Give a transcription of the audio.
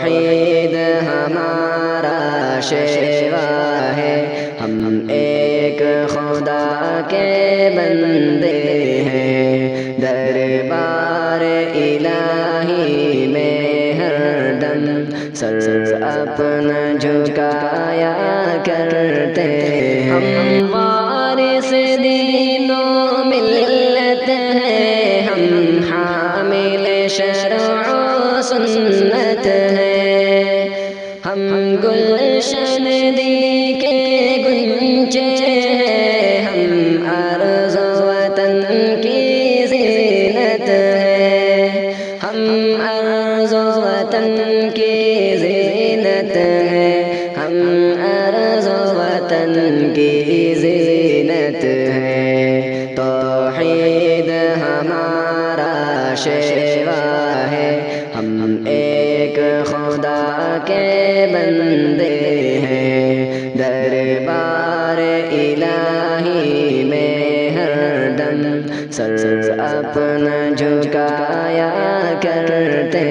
توحید ہمارا شیوا ہے، ہم ایک خدا کے بندے ہیں، دربار الہی میں ہر دم سر اپنا جھکایا کرتے ہیں۔ ہم وارث دین و ملت ہیں، ہم حامل شرع و سنت ہیں، ہم گلشن دی کے گنچے ہیں، ہم ارض و وطن کی زینت ہیں، ہم ارض و وطن کی زینت ہیں، ہم ارض و وطن کی زینت ہیں۔ توحید ہمارا شیوا ہے، ہم ایک خدا کے بندے ہیں، دربار الہی میں ہر دم سر اپنا جھکایا کرتے